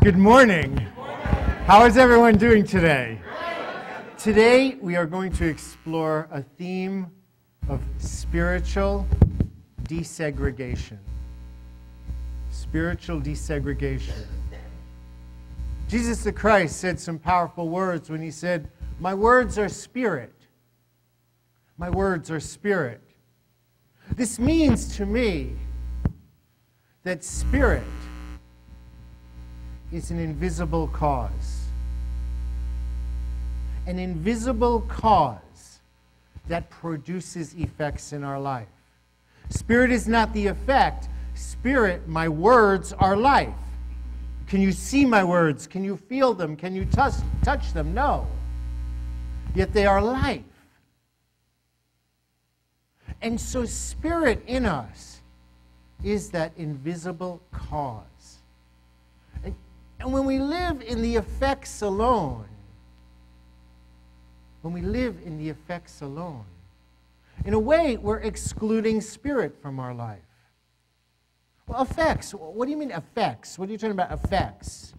Good morning. How is everyone doing today? Today we are going to explore a theme of spiritual desegregation. Spiritual desegregation. Jesus the Christ said some powerful words when he said, "My words are spirit. My words are spirit." This means to me that spirit is an invisible cause. An invisible cause that produces effects in our life. Spirit is not the effect. Spirit, my words are life. Can you see my words? Can you feel them? Can you touch them? No. Yet they are life. And so spirit in us is that invisible cause. And when we live in the effects alone, in a way, we're excluding spirit from our life. Well, effects. What do you mean effects? What are you talking about, effects?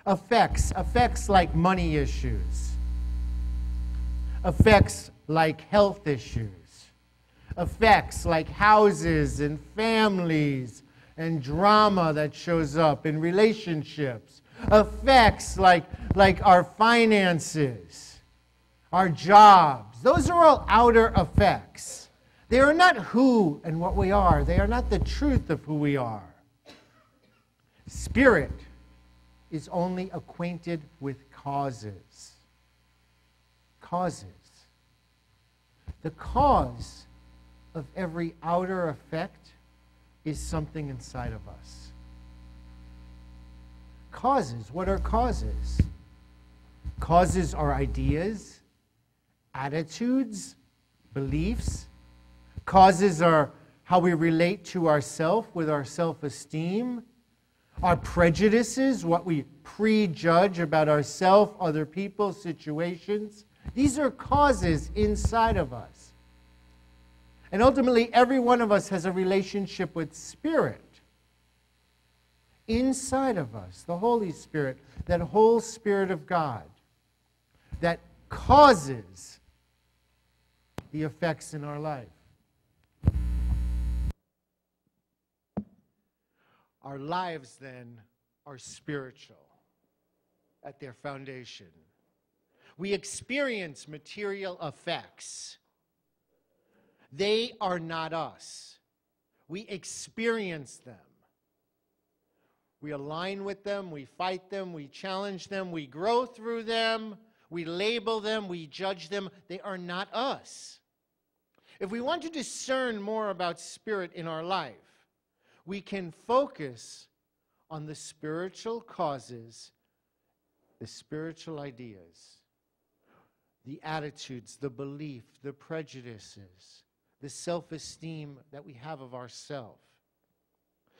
Effects like money issues. Effects like health issues. Effects like houses and families and drama that shows up in relationships. Effects like our finances, our jobs. Those are all outer effects. They are not who and what we are. They are not the truth of who we are. Spirit is only acquainted with causes. Causes. The cause of every outer effect is something inside of us. Causes. What are causes? Causes are ideas, attitudes, beliefs. Causes are how we relate to ourselves with our self-esteem, our prejudices, what we prejudge about ourselves, other people, situations. These are causes inside of us. And ultimately, every one of us has a relationship with Spirit. Inside of us, the Holy Spirit, that whole Spirit of God, that causes the effects in our life. Our lives, then, are spiritual at their foundation. We experience material effects. They are not us. We experience them. We align with them, we fight them, we challenge them, we grow through them, we label them, we judge them. They are not us. If we want to discern more about spirit in our life, we can focus on the spiritual causes, the spiritual ideas, the attitudes, the belief, the prejudices, the self-esteem that we have of ourselves.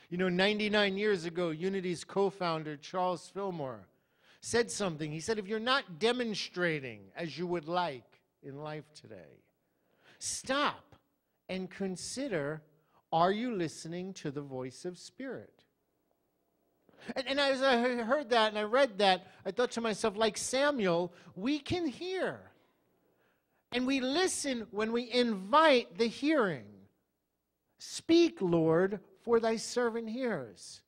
You know, 99 years ago, Unity's co-founder, Charles Fillmore, said something. He said, if you're not demonstrating as you would like in life today, stop and consider, are you listening to the voice of Spirit? And as I heard that and I read that, I thought to myself, like Samuel, we can hear. And we listen when we invite the hearing. Speak, Lord, for thy servant hears.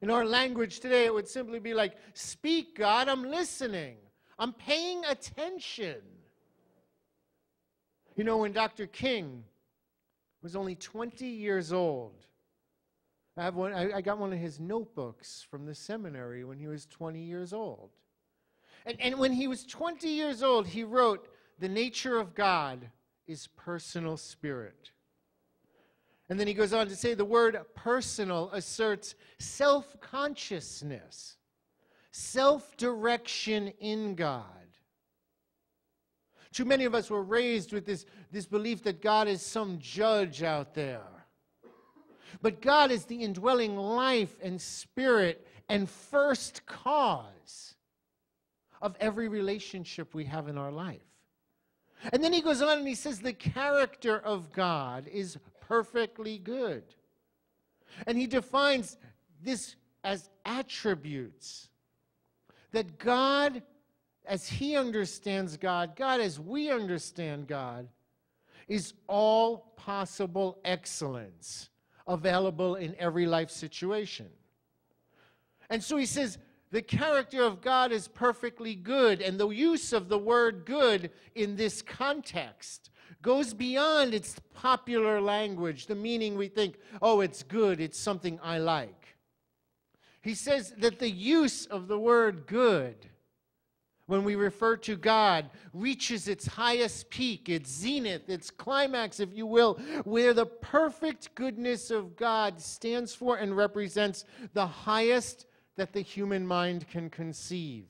In our language today, it would simply be like, speak, God, I'm listening. I'm paying attention. You know, when Dr. King was only 20 years old, I got one of his notebooks from the seminary when he was 20 years old. And when he was 20 years old, he wrote, the nature of God is personal spirit. And then he goes on to say the word personal asserts self-consciousness, self-direction in God. Too many of us were raised with this belief that God is some judge out there. But God is the indwelling life and spirit and first cause of every relationship we have in our life. And then he goes on and he says the character of God is perfectly good. And he defines this as attributes. That God, as he understands God, God as we understand God, is all possible excellence available in every life situation. And so he says, the character of God is perfectly good, and the use of the word good in this context goes beyond its popular language, the meaning we think, oh, it's good, it's something I like. He says that the use of the word good, when we refer to God, reaches its highest peak, its zenith, its climax, if you will, where the perfect goodness of God stands for and represents the highest that the human mind can conceive.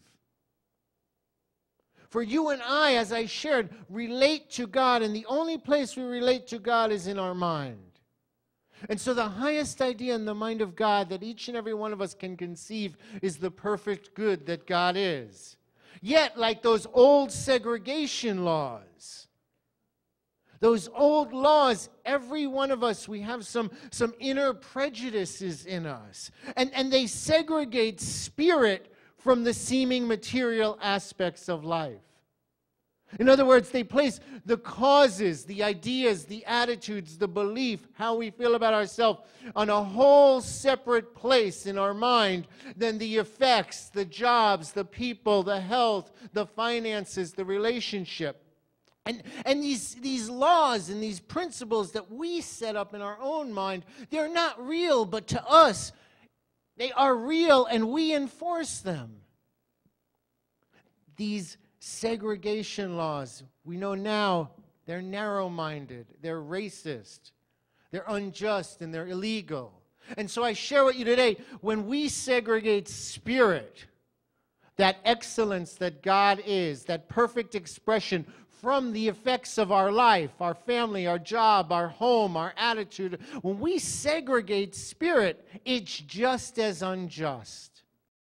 For you and I, as I shared, relate to God, and the only place we relate to God is in our mind. And so the highest idea in the mind of God that each and every one of us can conceive is the perfect good that God is. Yet, like those old segregation laws, those old laws, every one of us, we have some inner prejudices in us. And they segregate spirit from the seeming material aspects of life. In other words, they place the causes, the ideas, the attitudes, the belief, how we feel about ourselves on a whole separate place in our mind than the effects, the jobs, the people, the health, the finances, the relationship. And these laws and these principles that we set up in our own mind, they're not real, but to us, they are real and we enforce them. These segregation laws, we know now, they're narrow-minded, they're racist, they're unjust, and they're illegal. And so I share with you today, when we segregate spirit, that excellence that God is, that perfect expression from the effects of our life, our family, our job, our home, our attitude, when we segregate spirit, it's just as unjust.